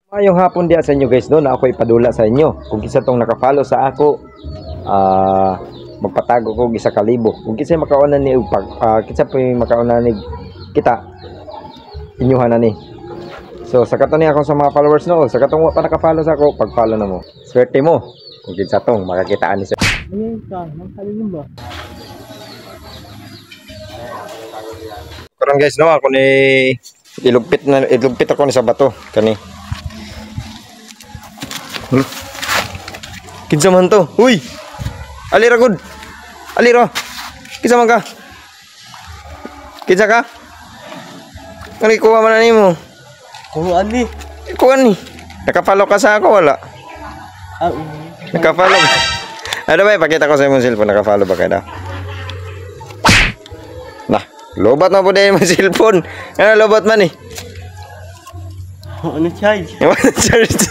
Mayong hapon diya sa inyo guys no, na ako ipadula sa inyo. Kung kisa tong naka-follow sa ako, magpatago ko gisa kalibo. Kung kisa makaunan ni upag, kisa po makaunan ni kita, inyuhan na ni. So sa katon ni ako sa mga followers no, sa katong wa pa naka-follow sa ako, pag-follow na mo. Swerte mo. Kung kisa tong makakitaan ni sir. Ayun ka, nakakalin ba? Karon guys no, ako ni ilugpit ako ni sa bato kani. Kinsa man to? Uy! Ali ra gud. Ali ra. Kinsa man ka? Kinsa ka? Kani kuha man nimo. Kuhaan ni. Kuha ni. Naka-follow ka sa ako wala? Naka-follow. Ano ba ipakita ko sa imong cellphone, naka-follow ba ka daw? Nah, lobat na po din yung cellphone. Ano lobat man eh? Ano charge? Charge.